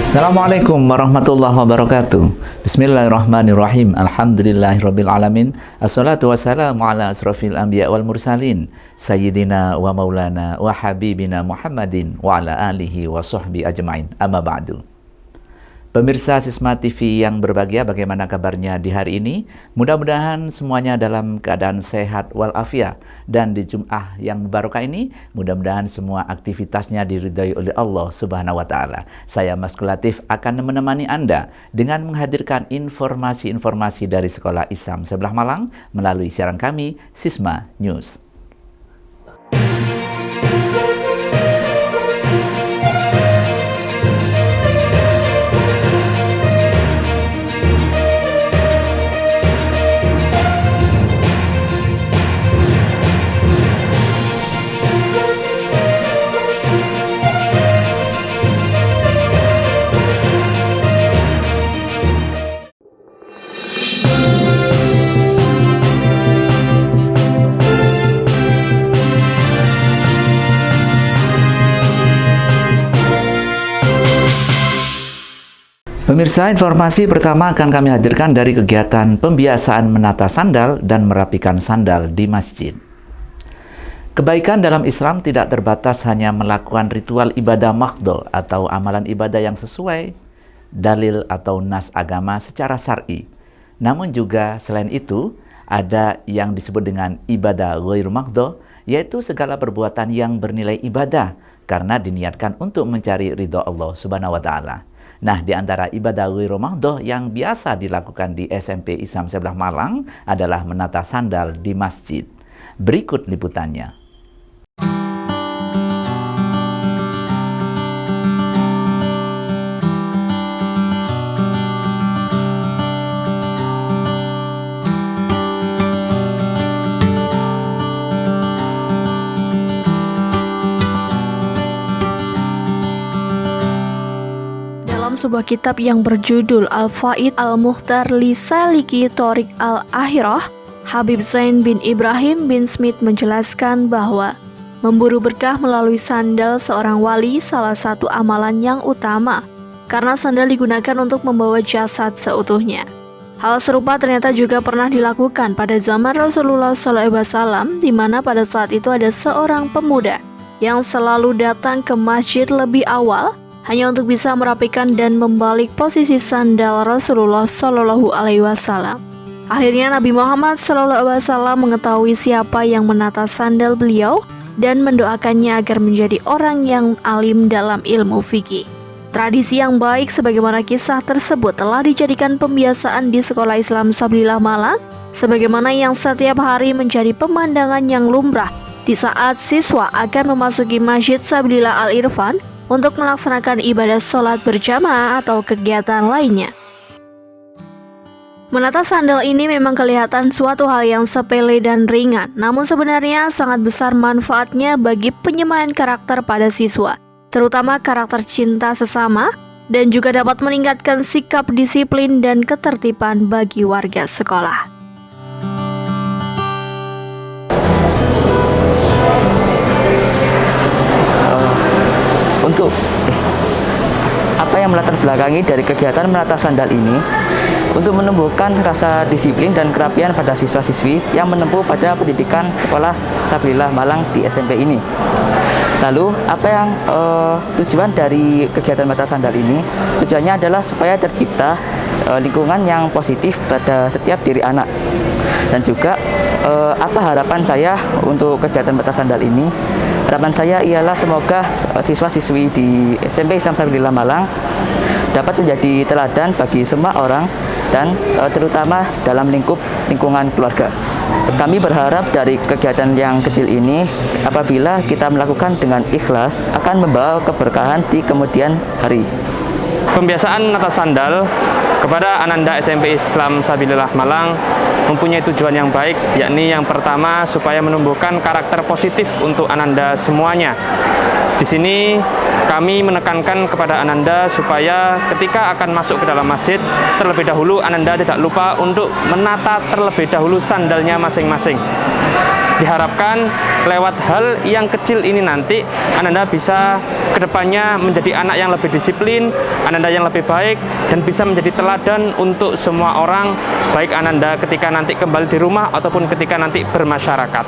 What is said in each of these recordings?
Assalamualaikum warahmatullahi wabarakatuh. Bismillahirrahmanirrahim. Alhamdulillahirabbil alamin. Assalatu wassalamu ala asrofil anbiya wal mursalin sayyidina wa maulana wa habibina Muhammadin wa ala alihi wa sahbi ajmain. Amma ba'du. Pemirsa Sisma TV yang berbahagia, bagaimana kabarnya di hari ini? Mudah-mudahan semuanya dalam keadaan sehat walafiat, dan di Jum'ah yang barokah ini mudah-mudahan semua aktivitasnya diridhai oleh Allah Subhanahu wa taala. Saya Mas Kulatif akan menemani Anda dengan menghadirkan informasi-informasi dari Sekolah Islam Sebelah Malang melalui siaran kami Sisma News. Pemirsa, informasi pertama akan kami hadirkan dari kegiatan pembiasaan menata sandal dan merapikan sandal di masjid. Kebaikan dalam Islam tidak terbatas hanya melakukan ritual ibadah mahdho atau amalan ibadah yang sesuai dalil atau nas agama secara syar'i. Namun juga selain itu, ada yang disebut dengan ibadah ghairu mahdho, yaitu segala perbuatan yang bernilai ibadah karena diniatkan untuk mencari ridho Allah Subhanahu wa taala. Nah, di antara ibadah ghairu mahdho yang biasa dilakukan di SMP Islam Sebelah Malang adalah menata sandal di masjid. Berikut liputannya. Sebuah kitab yang berjudul Al-Faid Al-Mukhtar li Saliki Thoriq Al-Akhirah, Habib Zain bin Ibrahim bin Smith menjelaskan bahwa memburu berkah melalui sandal seorang wali salah satu amalan yang utama, karena sandal digunakan untuk membawa jasad seutuhnya. Hal serupa ternyata juga pernah dilakukan pada zaman Rasulullah SAW, di mana pada saat itu ada seorang pemuda yang selalu datang ke masjid lebih awal hanya untuk bisa merapikan dan membalik posisi sandal Rasulullah Shallallahu Alaihi Wasallam. Akhirnya Nabi Muhammad Shallallahu Alaihi Wasallam mengetahui siapa yang menata sandal beliau dan mendoakannya agar menjadi orang yang alim dalam ilmu fikih. Tradisi yang baik sebagaimana kisah tersebut telah dijadikan pembiasaan di Sekolah Islam Sabillah Malang, sebagaimana yang setiap hari menjadi pemandangan yang lumrah di saat siswa akan memasuki Masjid Sabillah Al-Irfan untuk melaksanakan ibadah sholat berjamaah atau kegiatan lainnya. Menata sandal ini memang kelihatan suatu hal yang sepele dan ringan, namun sebenarnya sangat besar manfaatnya bagi penyemayan karakter pada siswa, terutama karakter cinta sesama, dan juga dapat meningkatkan sikap disiplin dan ketertiban bagi warga sekolah. Untuk apa yang melatar belakangi dari kegiatan menata sandal ini, untuk menumbuhkan rasa disiplin dan kerapian pada siswa-siswi yang menempuh pada pendidikan Sekolah Sabillah Malang di SMP ini. Lalu apa yang tujuan dari kegiatan menata sandal ini? Tujuannya adalah supaya tercipta lingkungan yang positif pada setiap diri anak. Dan juga apa harapan saya untuk kegiatan menata sandal ini? Harapan saya ialah semoga siswa-siswi di SMP Islam Sabillah Malang dapat menjadi teladan bagi semua orang dan terutama dalam lingkungan keluarga. Kami berharap dari kegiatan yang kecil ini, apabila kita melakukan dengan ikhlas, akan membawa keberkahan di kemudian hari. Pembiasaan menata sandal kepada Ananda SMP Islam Sabillah Malang mempunyai tujuan yang baik, yakni yang pertama supaya menumbuhkan karakter positif untuk Ananda semuanya. Di sini kami menekankan kepada Ananda supaya ketika akan masuk ke dalam masjid, terlebih dahulu Ananda tidak lupa untuk menata terlebih dahulu sandalnya masing-masing. Diharapkan lewat hal yang kecil ini nanti Ananda bisa kedepannya menjadi anak yang lebih disiplin, Ananda yang lebih baik, dan bisa menjadi teladan untuk semua orang, baik Ananda ketika nanti kembali di rumah ataupun ketika nanti bermasyarakat.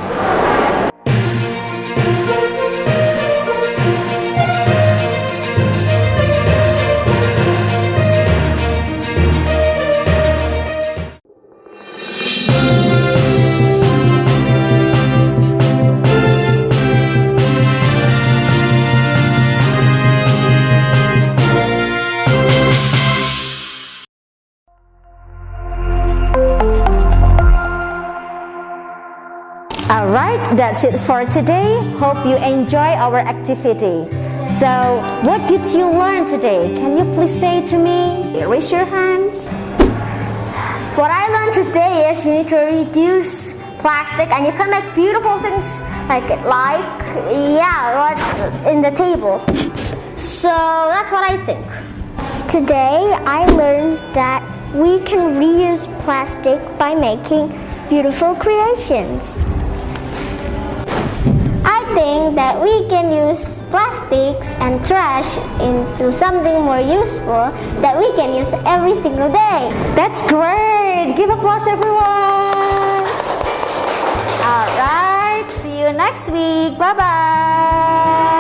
Alright, that's it for today. Hope you enjoy our activity. So, what did you learn today? Can you please say to me? Raise your hands. What I learned today is you need to reduce plastic and you can make beautiful things like in the table. So that's what I think. Today I learned that we can reuse plastic by making beautiful creations. I think that we can use plastics and trash into something more useful that we can use every single day. That's great! Give applause, everyone! Alright, see you next week. Bye-bye!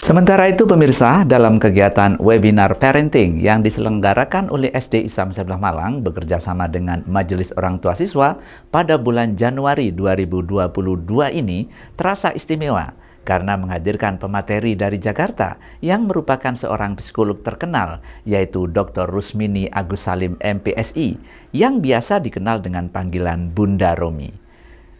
Sementara itu pemirsa, dalam kegiatan webinar parenting yang diselenggarakan oleh SD Islam Sabilah Malang bekerja sama dengan Majelis Orang Tua Siswa pada bulan Januari 2022 ini terasa istimewa karena menghadirkan pemateri dari Jakarta yang merupakan seorang psikolog terkenal, yaitu Dr. Rusmini Agus Salim MPSI yang biasa dikenal dengan panggilan Bunda Romi.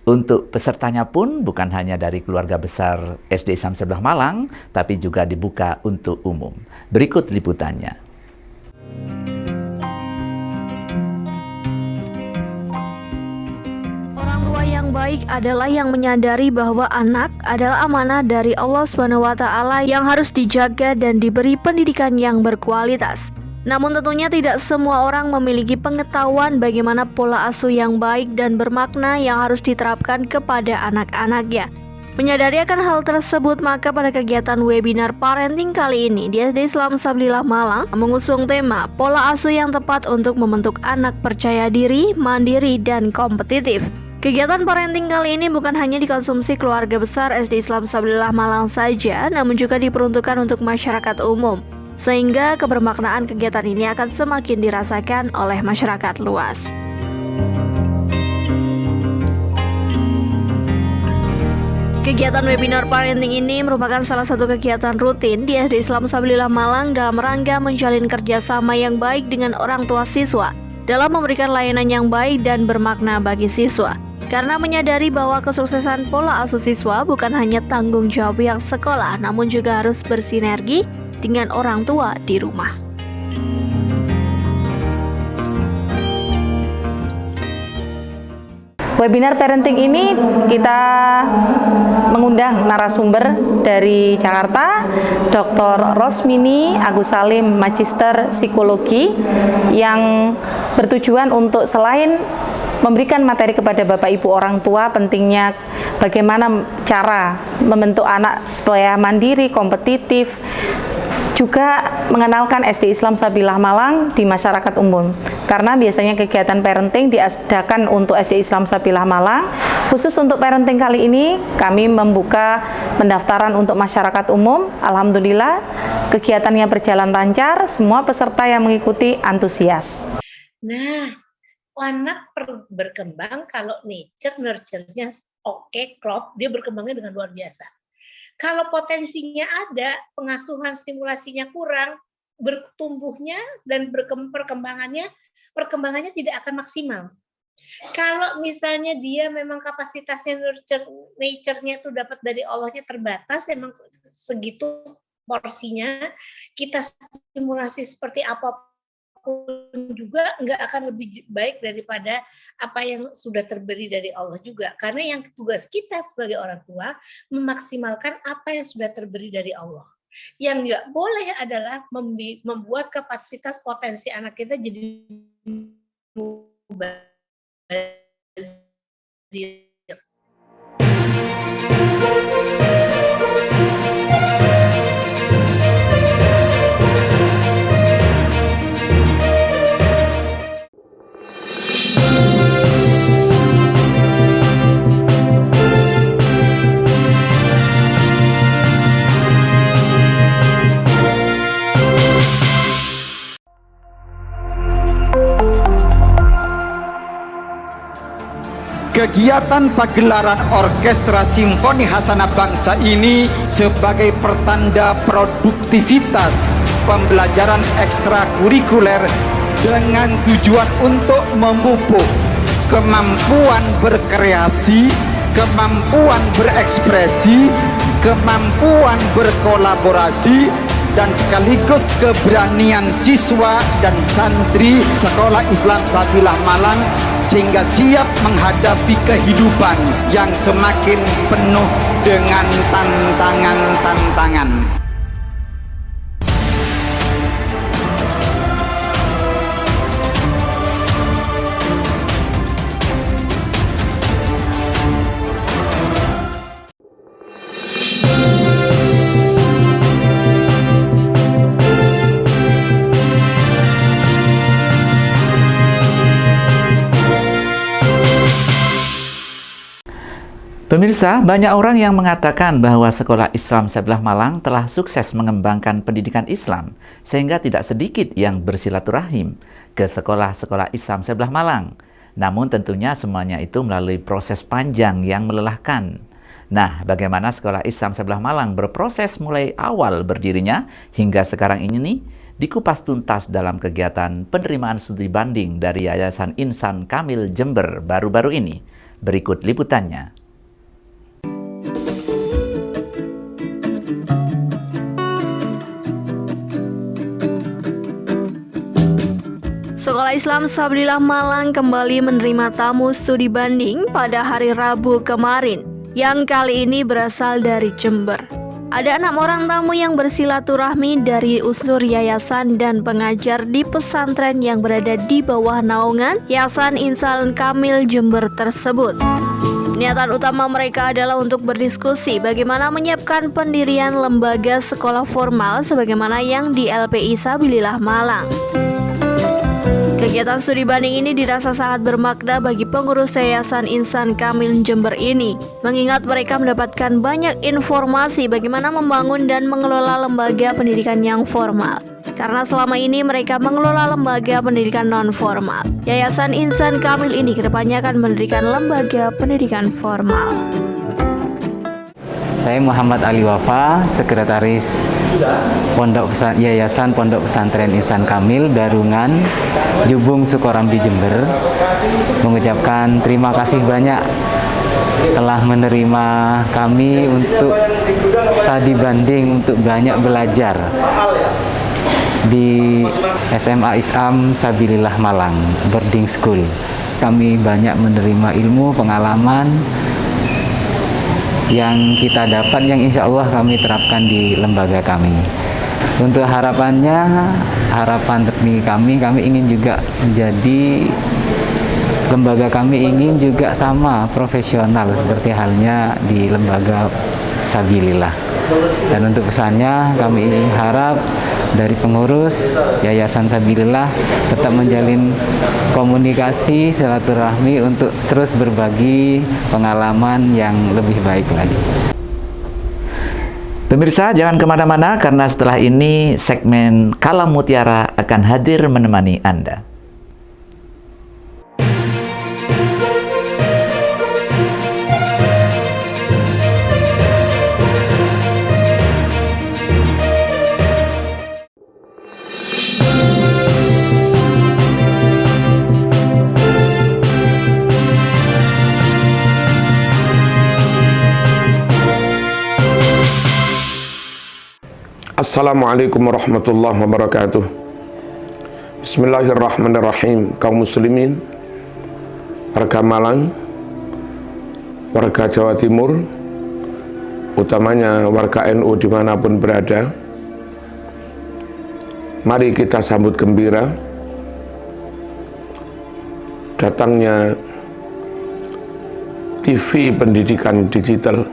Untuk pesertanya pun bukan hanya dari keluarga besar SD Islam Sabilah Malang, tapi juga dibuka untuk umum. Berikut liputannya. Orang tua yang baik adalah yang menyadari bahwa anak adalah amanah dari Allah SWT yang harus dijaga dan diberi pendidikan yang berkualitas. Namun tentunya tidak semua orang memiliki pengetahuan bagaimana pola asuh yang baik dan bermakna yang harus diterapkan kepada anak-anaknya. Menyadari akan hal tersebut, maka pada kegiatan webinar parenting kali ini di SD Islam Sabilah Malang mengusung tema pola asuh yang tepat untuk membentuk anak percaya diri, mandiri, dan kompetitif. Kegiatan parenting kali ini bukan hanya dikonsumsi keluarga besar SD Islam Sabilah Malang saja, namun juga diperuntukkan untuk masyarakat umum. Sehingga kebermaknaan kegiatan ini akan semakin dirasakan oleh masyarakat luas. Kegiatan webinar parenting ini merupakan salah satu kegiatan rutin di SD Islam Sabilah Malang dalam rangka menjalin kerjasama yang baik dengan orang tua siswa dalam memberikan layanan yang baik dan bermakna bagi siswa. Karena menyadari bahwa kesuksesan pola asuh siswa bukan hanya tanggung jawab pihak sekolah, namun juga harus bersinergi dengan orang tua di rumah. Webinar parenting ini kita mengundang narasumber dari Jakarta, Dr. Rusmini Agus Salim, Magister Psikologi, yang bertujuan untuk selain memberikan materi kepada Bapak Ibu orang tua pentingnya bagaimana cara membentuk anak supaya mandiri, kompetitif, juga mengenalkan SD Islam Sabilah Malang di masyarakat umum. Karena biasanya kegiatan parenting diadakan untuk SD Islam Sabilah Malang. Khusus untuk parenting kali ini, kami membuka pendaftaran untuk masyarakat umum. Alhamdulillah, kegiatannya berjalan lancar, semua peserta yang mengikuti antusias. Nah, anak berkembang kalau nurture-nya oke, klop, dia berkembangnya dengan luar biasa. Kalau potensinya ada, pengasuhan stimulasinya kurang, bertumbuhnya dan perkembangannya tidak akan maksimal. Kalau misalnya dia memang kapasitasnya nature-nya itu dapat dari Allahnya terbatas, memang segitu porsinya, kita stimulasi seperti apapun apapun juga nggak akan lebih baik daripada apa yang sudah terberi dari Allah juga. Karena yang tugas kita sebagai orang tua memaksimalkan apa yang sudah terberi dari Allah. Yang nggak boleh adalah membuat kapasitas potensi anak kita jadi mubazir. Kegiatan pagelaran Orkestra Simfoni Hasanah Bangsa ini sebagai pertanda produktivitas pembelajaran ekstrakurikuler dengan tujuan untuk memupuk kemampuan berkreasi, kemampuan berekspresi, kemampuan berkolaborasi, dan sekaligus keberanian siswa dan santri Sekolah Islam Sabilah Malang sehingga siap menghadapi kehidupan yang semakin penuh dengan tantangan-tantangan. Pemirsa, banyak orang yang mengatakan bahwa Sekolah Islam Sabilah Malang telah sukses mengembangkan pendidikan Islam, sehingga tidak sedikit yang bersilaturahim ke sekolah-sekolah Islam Sabilah Malang. Namun tentunya semuanya itu melalui proses panjang yang melelahkan. Nah, bagaimana Sekolah Islam Sabilah Malang berproses mulai awal berdirinya hingga sekarang ini nih, dikupas tuntas dalam kegiatan penerimaan studi banding dari Yayasan Insan Kamil Jember baru-baru ini. Berikut liputannya. Sekolah Islam Sabilah Malang kembali menerima tamu studi banding pada hari Rabu kemarin, yang kali ini berasal dari Jember. Ada 6 orang tamu yang bersilaturahmi dari unsur yayasan dan pengajar di pesantren yang berada di bawah naungan Yayasan Insan Kamil Jember tersebut. Niatan utama mereka adalah untuk berdiskusi bagaimana menyiapkan pendirian lembaga sekolah formal sebagaimana yang di LPI Sabilillah Malang. Kegiatan studi banding ini dirasa sangat bermakna bagi pengurus Yayasan Insan Kamil Jember ini, mengingat mereka mendapatkan banyak informasi bagaimana membangun dan mengelola lembaga pendidikan yang formal. Karena selama ini mereka mengelola lembaga pendidikan non-formal. Yayasan Insan Kamil ini kedepannya akan mendirikan lembaga pendidikan formal. Saya Muhammad Ali Wafa, Sekretaris Yayasan Pondok Pesantren Insan Kamil Darungan, Jubung Sukorambi Jember, mengucapkan terima kasih banyak telah menerima kami untuk studi banding, untuk banyak belajar di SMA Islam Sabilillah Malang Boarding School. Kami banyak menerima ilmu, pengalaman yang kita dapat, yang insya Allah kami terapkan di lembaga kami. Untuk harapannya, harapan kami ingin juga menjadi lembaga kami ingin juga sama profesional seperti halnya di lembaga Sabilillah. Dan untuk pesannya kami harap dari pengurus Yayasan Sabilillah tetap menjalin komunikasi silaturahmi untuk terus berbagi pengalaman yang lebih baik lagi. Pemirsa, jangan kemana-mana karena setelah ini segmen Kalam Mutiara akan hadir menemani Anda. Assalamualaikum warahmatullahi wabarakatuh. Bismillahirrahmanirrahim. Kaum muslimin, warga Malang, warga Jawa Timur, utamanya warga NU dimanapun berada, mari kita sambut gembira datangnya TV pendidikan digital,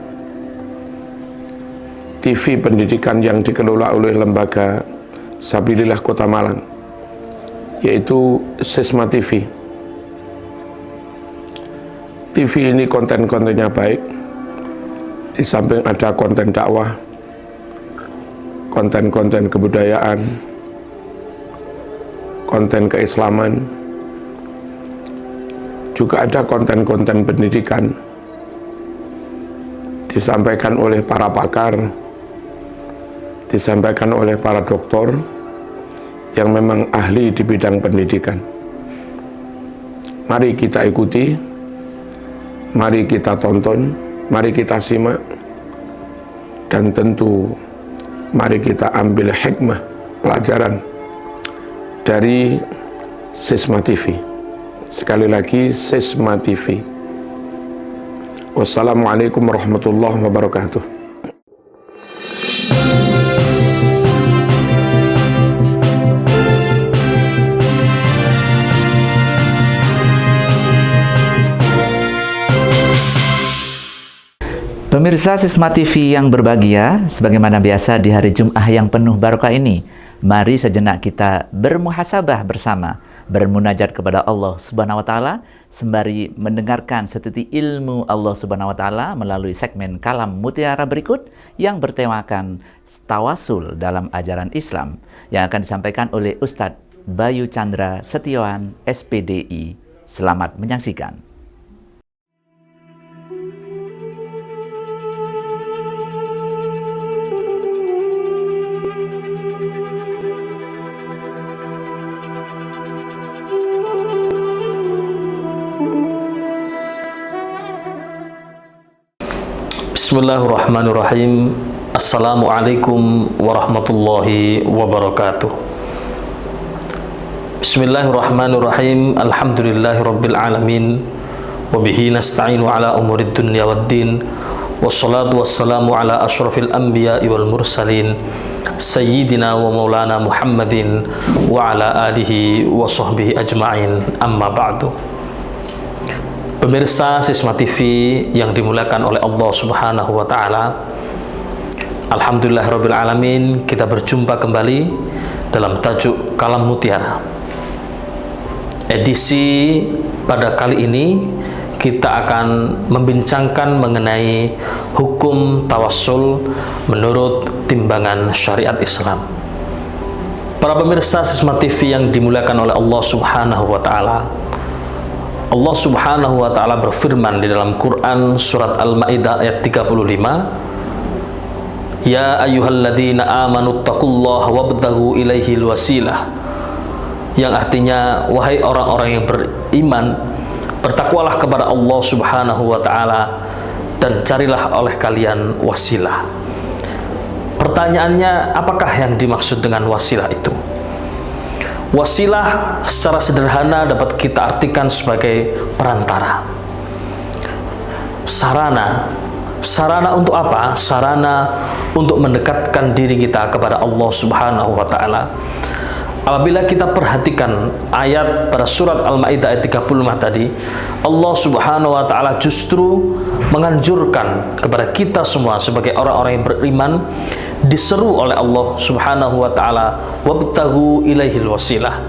TV pendidikan yang dikelola oleh lembaga Sabilillah Kota Malang, yaitu Sisma TV. TV ini konten-kontennya baik, di samping ada konten dakwah, konten-konten kebudayaan, konten keislaman, juga ada konten-konten pendidikan, disampaikan oleh para pakar, disampaikan oleh para doktor yang memang ahli di bidang pendidikan. Mari kita ikuti, mari kita tonton, mari kita simak, dan tentu mari kita ambil hikmah pelajaran dari Sisma TV. Sekali lagi, Sisma TV. Wassalamualaikum warahmatullahi wabarakatuh. Pemirsa Sisma TV yang berbahagia, sebagaimana biasa di hari Jum'ah yang penuh barokah ini, mari sejenak kita bermuhasabah bersama, bermunajat kepada Allah Subhanahu wa taala sembari mendengarkan setiti ilmu Allah Subhanahu wa taala melalui segmen Kalam Mutiara berikut yang bertemakan tawasul dalam ajaran Islam yang akan disampaikan oleh Ustadz Bayu Chandra Setioan, SPDI. Selamat menyaksikan. Bismillahirrahmanirrahim. Assalamualaikum warahmatullahi wabarakatuh. Bismillahirrahmanirrahim. Alhamdulillahirabbil alamin. Wa bihi nasta'inu ala umurid dunya waddin. Wassalatu wassalamu ala asyrafil anbiya'i wal mursalin. Sayyidina wa maulana Muhammadin wa ala alihi wa sahbihi ajma'in. Amma ba'du. Pemirsa Sisma TV yang dimuliakan oleh Allah Subhanahu wa taala, alhamdulillahirabbil alamin, kita berjumpa kembali dalam tajuk Kalam Mutiara. Edisi pada kali ini kita akan membincangkan mengenai hukum tawassul menurut timbangan syariat Islam. Para pemirsa Sisma TV yang dimuliakan oleh Allah Subhanahu wa taala, Allah Subhanahu wa taala berfirman di dalam Quran surat Al-Maidah ayat 35, Ya ayyuhalladzina amanu taqullaha wabtaghu ilaihil wasilah, yang artinya wahai orang-orang yang beriman, bertakwalah kepada Allah Subhanahu wa taala dan carilah oleh kalian wasilah. Pertanyaannya, apakah yang dimaksud dengan wasilah itu? Wasilah secara sederhana dapat kita artikan sebagai perantara, sarana. Sarana untuk apa? Sarana untuk mendekatkan diri kita kepada Allah Subhanahu wa taala. Apabila kita perhatikan ayat pada surat Al-Maidah ayat 35 tadi, Allah Subhanahu wa taala justru menganjurkan kepada kita semua sebagai orang-orang yang beriman, diseru oleh Allah Subhanahu wa taala, wabtaghu ilaihil wasilah.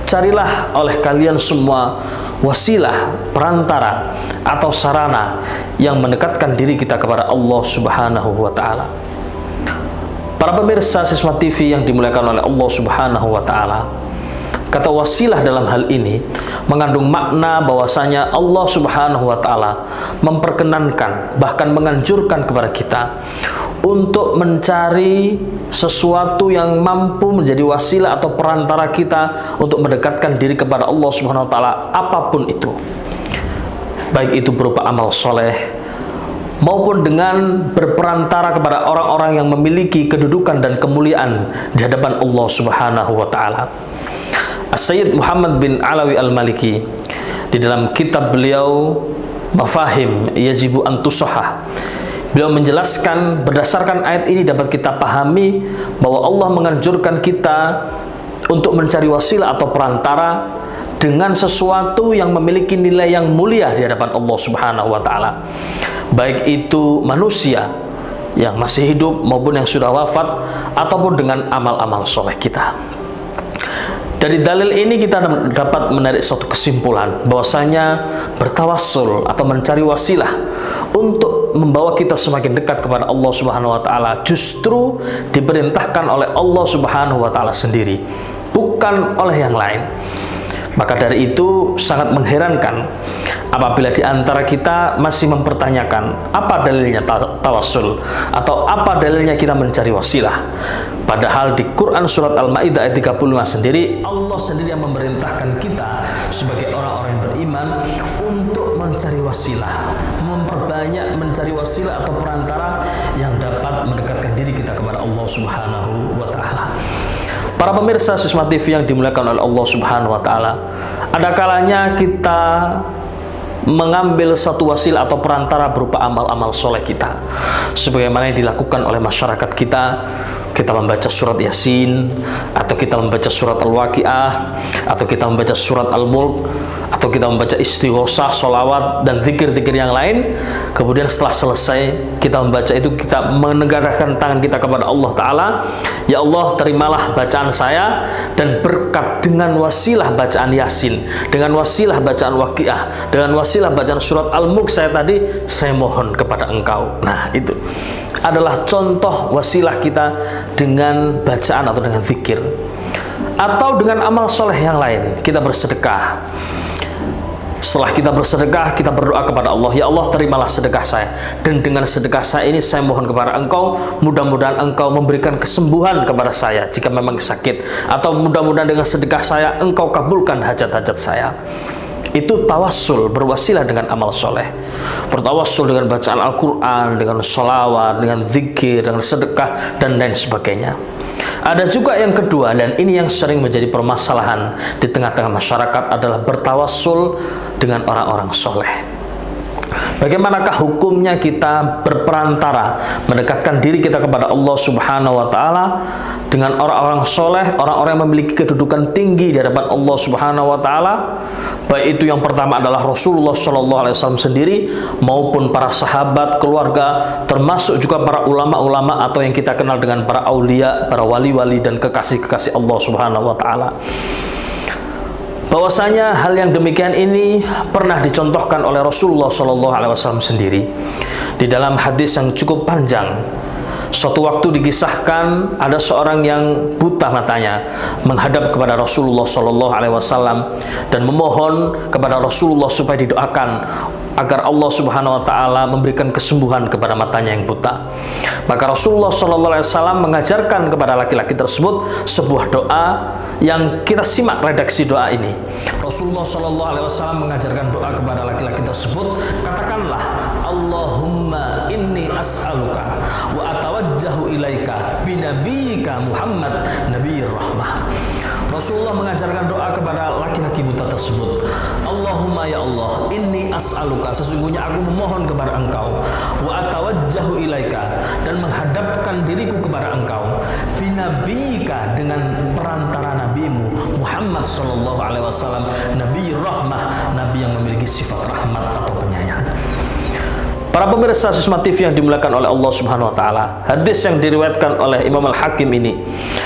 Carilah oleh kalian semua wasilah, perantara atau sarana yang mendekatkan diri kita kepada Allah Subhanahu wa taala. Para pemirsa Sisma TV yang dimuliakan oleh Allah Subhanahu wa taala, kata wasilah dalam hal ini mengandung makna bahwasanya Allah Subhanahu wa taala memperkenankan, bahkan menganjurkan kepada kita untuk mencari sesuatu yang mampu menjadi wasilah atau perantara kita untuk mendekatkan diri kepada Allah Subhanahu wa taala, apapun itu. Baik itu berupa amal soleh maupun dengan berperantara kepada orang-orang yang memiliki kedudukan dan kemuliaan di hadapan Allah Subhanahu wa taala. As-Sayyid Muhammad bin Alawi Al-Maliki di dalam kitab beliau Mafahim Yajibu an Tusahhah, beliau menjelaskan berdasarkan ayat ini dapat kita pahami bahwa Allah menganjurkan kita untuk mencari wasilah atau perantara dengan sesuatu yang memiliki nilai yang mulia di hadapan Allah Subhanahu wa taala. Baik itu manusia yang masih hidup maupun yang sudah wafat, ataupun dengan amal-amal soleh kita. Dari dalil ini kita dapat menarik suatu kesimpulan bahwasanya bertawassul atau mencari wasilah untuk membawa kita semakin dekat kepada Allah Subhanahu wa taala justru diperintahkan oleh Allah Subhanahu wa taala sendiri, bukan oleh yang lain. Maka dari itu sangat mengherankan apabila di antara kita masih mempertanyakan apa dalilnya tawassul atau apa dalilnya kita mencari wasilah. Padahal di Quran surat Al-Maidah ayat 35 sendiri, Allah sendiri yang memerintahkan kita sebagai orang-orang yang beriman untuk mencari wasilah, memperbanyak mencari wasilah atau perantara yang dapat mendekatkan diri kita kepada Allah Subhanahu wa taala. Para pemirsa Sisma TV yang dimuliakan oleh Allah Subhanahu wa taala, ada kalanya kita mengambil satu wasilah atau perantara berupa amal-amal soleh kita, sebagaimana yang dilakukan oleh masyarakat kita. Kita membaca surat Yasin, atau kita membaca surat Al-Waqiah, atau kita membaca surat Al-Mulk, atau kita membaca istighosah, sholawat, dan zikir-zikir yang lain. Kemudian setelah selesai kita membaca itu, kita menegakkan tangan kita kepada Allah Ta'ala. Ya Allah, terimalah bacaan saya, dan berkat dengan wasilah bacaan Yasin, dengan wasilah bacaan Waqiah, dengan wasilah bacaan surat Al-Mulk saya tadi, saya mohon kepada Engkau. Nah, itu adalah contoh wasilah kita dengan bacaan atau dengan zikir. Atau dengan amal soleh yang lain, kita bersedekah. Setelah kita bersedekah, kita berdoa kepada Allah, ya Allah, terimalah sedekah saya, dan dengan sedekah saya ini saya mohon kepada Engkau, mudah-mudahan Engkau memberikan kesembuhan kepada saya jika memang sakit, atau mudah-mudahan dengan sedekah saya Engkau kabulkan hajat-hajat saya. Itu tawassul, berwasilah dengan amal soleh, bertawassul dengan bacaan Al-Quran, dengan sholawat, dengan zikir, dengan sedekah, dan lain sebagainya. Ada juga yang kedua, dan ini yang sering menjadi permasalahan di tengah-tengah masyarakat, adalah bertawassul dengan orang-orang soleh. Bagaimanakah hukumnya kita berperantara mendekatkan diri kita kepada Allah Subhanahu wa taala dengan orang-orang soleh, orang-orang yang memiliki kedudukan tinggi di hadapan Allah Subhanahu wa taala? Baik itu yang pertama adalah Rasulullah SAW sendiri, maupun para sahabat, keluarga, termasuk juga para ulama-ulama atau yang kita kenal dengan para aulia, para wali-wali dan kekasih-kekasih Allah Subhanahu wa taala. Bahwasanya hal yang demikian ini pernah dicontohkan oleh Rasulullah SAW sendiri di dalam hadis yang cukup panjang. Suatu waktu dikisahkan ada seorang yang buta matanya menghadap kepada Rasulullah SAW dan memohon kepada Rasulullah supaya didoakan agar Allah Subhanahu wa taala memberikan kesembuhan kepada matanya yang buta. Maka Rasulullah SAW mengajarkan kepada laki-laki tersebut sebuah doa yang kita simak redaksi doa ini. Rasulullah SAW mengajarkan doa kepada laki-laki tersebut, katakanlah, Allahumma inni as'aluka wa atawajjahu ilaika binabiyyika Muhammad nabiyir rahmah. Rasulullah mengajarkan doa kepada laki-laki buta tersebut, Allahumma ya Allah, inni as'aluka, sesungguhnya aku memohon kepada Engkau, wa atawajjahu ilaika, dan menghadapkan diriku kepada Engkau, binabiyyika, dengan perantara nabimu Muhammad sallallahu alaihi wasallam, nabi rahmah, nabi yang memiliki sifat rahmat atau penyayang. Para pemirsa Sisma TV yang dimuliakan oleh Allah Subhanahu wa taala, hadis yang diriwayatkan oleh Imam Al-Hakim ini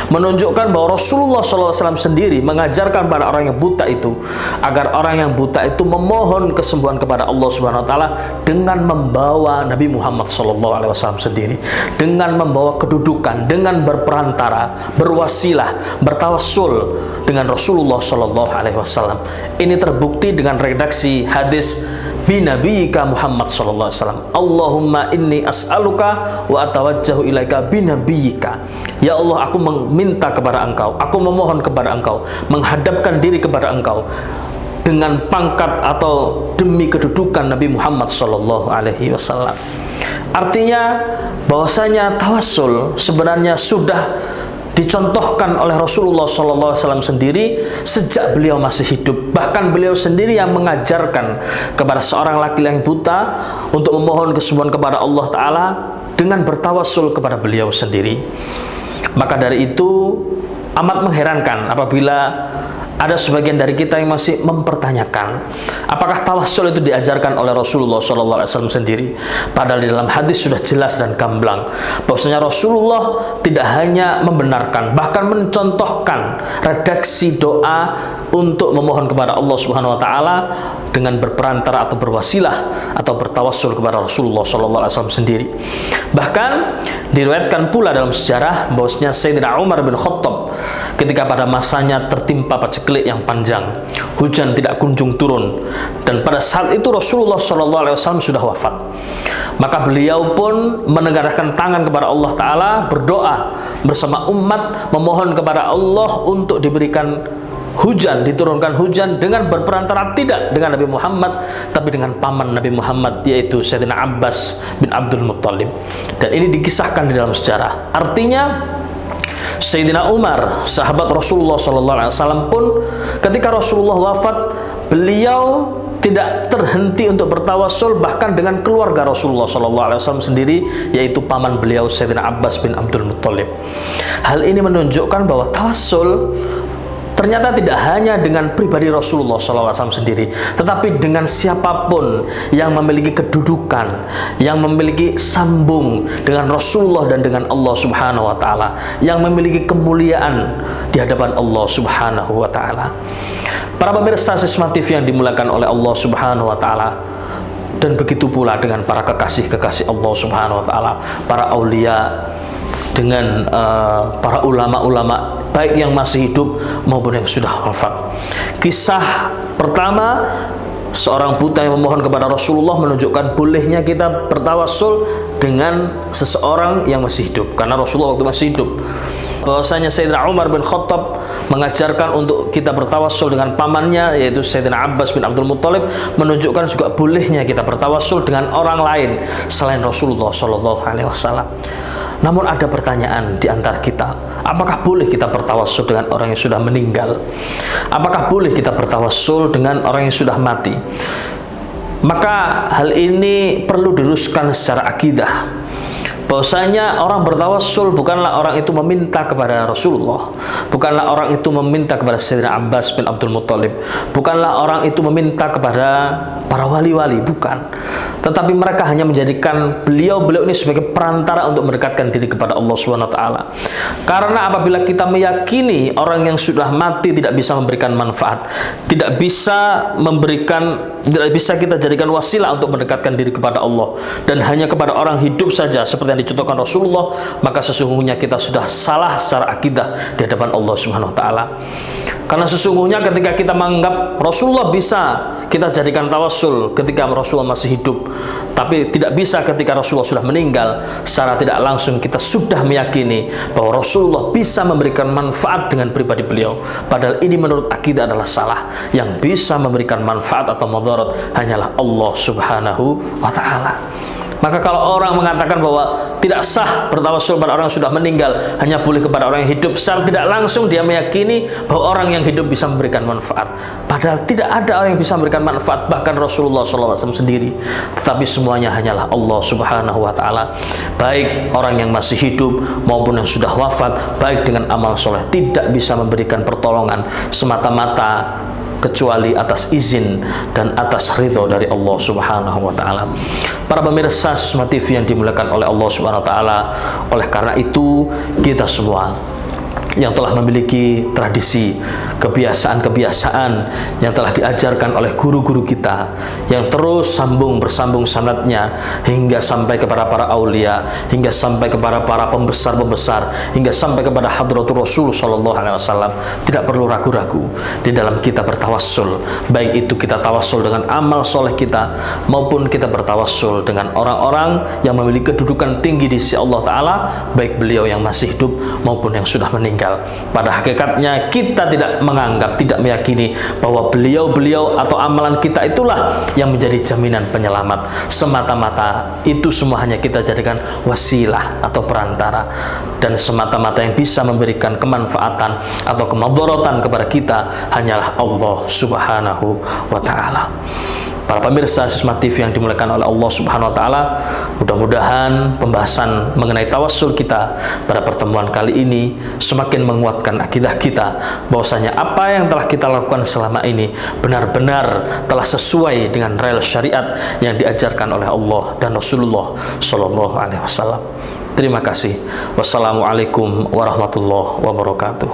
menunjukkan bahwa Rasulullah SAW sendiri mengajarkan pada orang yang buta itu agar orang yang buta itu memohon kesembuhan kepada Allah Subhanahu wa taala dengan membawa Nabi Muhammad SAW sendiri, dengan membawa kedudukan, dengan berperantara, berwasilah, bertawassul dengan Rasulullah SAW. Ini terbukti dengan redaksi hadis binabiyyika Muhammad sallallahu alaihi wasallam. Allahumma inni as'aluka wa atawajjahu ilaika binabiyyika. Ya Allah, aku meminta kepada Engkau, aku memohon kepada Engkau, menghadapkan diri kepada Engkau dengan pangkat atau demi kedudukan Nabi Muhammad sallallahu alaihi wasallam. Artinya bahwasanya tawassul sebenarnya sudah dicontohkan oleh Rasulullah SAW sendiri sejak beliau masih hidup. Bahkan beliau sendiri yang mengajarkan kepada seorang laki-laki yang buta untuk memohon kesembuhan kepada Allah Ta'ala dengan bertawassul kepada beliau sendiri. Maka dari itu amat mengherankan apabila ada sebagian dari kita yang masih mempertanyakan apakah tawassul itu diajarkan oleh Rasulullah SAW sendiri. Padahal di dalam hadis sudah jelas dan gamblang bahwasanya Rasulullah tidak hanya membenarkan, bahkan mencontohkan redaksi doa untuk memohon kepada Allah Subhanahu wa taala dengan berperantara atau berwasilah atau bertawassul kepada Rasulullah SAW sendiri. Bahkan diriwayatkan pula dalam sejarah bahwasanya Sayyidina Umar bin Khattab ketika pada masanya tertimpa paceklik yang panjang, hujan tidak kunjung turun, dan pada saat itu Rasulullah SAW sudah wafat. Maka beliau pun menengadahkan tangan kepada Allah Ta'ala, berdoa bersama umat, memohon kepada Allah untuk diberikan hujan, diturunkan hujan dengan berperantara tidak dengan Nabi Muhammad, tapi dengan paman Nabi Muhammad, yaitu Sayyidina Abbas bin Abdul Muttalib. Dan ini dikisahkan di dalam sejarah. Artinya Sayyidina Umar, sahabat Rasulullah SAW pun ketika Rasulullah wafat, beliau tidak terhenti untuk bertawassul bahkan dengan keluarga Rasulullah SAW sendiri, yaitu paman beliau Sayyidina Abbas bin Abdul Muttalib. Hal ini menunjukkan bahwa tawassul ternyata tidak hanya dengan pribadi Rasulullah SAW sendiri, tetapi dengan siapapun yang memiliki kedudukan, yang memiliki sambung dengan Rasulullah dan dengan Allah Subhanahu wa taala, yang memiliki kemuliaan di hadapan Allah Subhanahu wa taala. Para pemirsa Sisma TV yang dimuliakan oleh Allah Subhanahu wa taala, dan begitu pula dengan para kekasih-kekasih Allah Subhanahu wa taala, para aulia, dengan para ulama-ulama baik yang masih hidup maupun yang sudah wafat. Kisah pertama, seorang buta yang memohon kepada Rasulullah menunjukkan bolehnya kita bertawassul dengan seseorang yang masih hidup, karena Rasulullah waktu masih hidup. Bahwasanya Sayyidina Umar bin Khattab mengajarkan untuk kita bertawassul dengan pamannya, yaitu Sayyidina Abbas bin Abdul Muttalib, menunjukkan juga bolehnya kita bertawassul dengan orang lain selain Rasulullah SAW. Namun ada pertanyaan di antara kita, apakah boleh kita bertawassul dengan orang yang sudah meninggal? Apakah boleh kita bertawassul dengan orang yang sudah mati? Maka hal ini perlu diluruskan secara akidah, bahwasanya orang bertawassul bukanlah orang itu meminta kepada Rasulullah, bukanlah orang itu meminta kepada Sayyidina Abbas bin Abdul Muttalib, bukanlah orang itu meminta kepada para wali-wali, bukan. Tetapi mereka hanya menjadikan beliau ini sebagai perantara untuk mendekatkan diri kepada Allah Subhanahu wa taala. Karena apabila kita meyakini orang yang sudah mati tidak bisa memberikan manfaat, tidak bisa kita jadikan wasilah untuk mendekatkan diri kepada Allah, dan hanya kepada orang hidup saja seperti yang dicontohkan Rasulullah, maka sesungguhnya kita sudah salah secara akidah di hadapan Allah Subhanahu wa taala. Karena sesungguhnya ketika kita menganggap Rasulullah bisa kita jadikan tawassul ketika Rasulullah masih hidup, tapi tidak bisa ketika Rasulullah sudah meninggal, secara tidak langsung kita sudah meyakini bahwa Rasulullah bisa memberikan manfaat dengan pribadi beliau. Padahal ini menurut akidah adalah salah. Yang bisa memberikan manfaat atau mudarat hanyalah Allah Subhanahu wa taala. Maka kalau orang mengatakan bahwa tidak sah bertawassul pada orang yang sudah meninggal, hanya boleh kepada orang yang hidup, secara tidak langsung dia meyakini bahwa orang yang hidup bisa memberikan manfaat. Padahal tidak ada orang yang bisa memberikan manfaat, bahkan Rasulullah SAW sendiri. Tetapi semuanya hanyalah Allah Subhanahu wa taala. Baik orang yang masih hidup maupun yang sudah wafat, baik dengan amal soleh, tidak bisa memberikan pertolongan semata-mata kecuali atas izin dan atas ridho dari Allah Subhanahu wa taala. Para pemirsa Sisma TV yang dimuliakan oleh Allah Subhanahu wa taala, oleh karena itu kita semua yang telah memiliki tradisi, kebiasaan-kebiasaan yang telah diajarkan oleh guru-guru kita, yang terus bersambung sanadnya hingga sampai kepada para aulia, hingga sampai kepada para pembesar-pembesar, hingga sampai kepada hadratul Rasul sallallahu alaihi wasallam, tidak perlu ragu-ragu di dalam kita bertawassul, baik itu kita tawassul dengan amal soleh kita maupun kita bertawassul dengan orang-orang yang memiliki kedudukan tinggi di sisi Allah taala, baik beliau yang masih hidup maupun yang sudah meninggal. meninggal. Pada hakikatnya kita tidak menganggap, tidak meyakini bahwa beliau-beliau atau amalan kita itulah yang menjadi jaminan penyelamat. Semata-mata itu semua hanya kita jadikan wasilah atau perantara, dan semata-mata yang bisa memberikan kemanfaatan atau kemadharatan kepada kita hanyalah Allah Subhanahu wa ta'ala. Para pemirsa Sisma TV yang dimuliakan oleh Allah Subhanahu wa ta'ala, mudah-mudahan pembahasan mengenai tawassul kita pada pertemuan kali ini semakin menguatkan akidah kita bahwasanya apa yang telah kita lakukan selama ini benar-benar telah sesuai dengan rel syariat yang diajarkan oleh Allah dan Rasulullah Shallallahu alaihi wasallam. Terima kasih. Wassalamualaikum warahmatullahi wabarakatuh.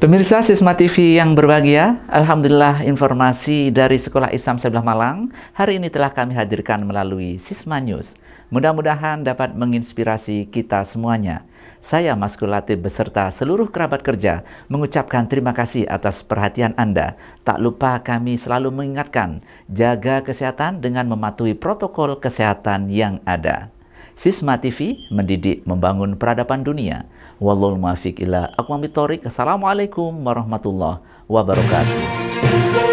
Pemirsa Sisma TV yang berbahagia, Alhamdulillah informasi dari Sekolah Islam Sabilah Malang hari ini telah kami hadirkan melalui Sisma News. Mudah-mudahan dapat menginspirasi kita semuanya. Saya Maskul Latif beserta seluruh kerabat kerja mengucapkan terima kasih atas perhatian Anda. Tak lupa kami selalu mengingatkan, jaga kesehatan dengan mematuhi protokol kesehatan yang ada. Sisma TV mendidik membangun peradaban dunia. Wallahul muwaffiq ila aqwamit thoriq. Assalamualaikum warahmatullahi wabarakatuh.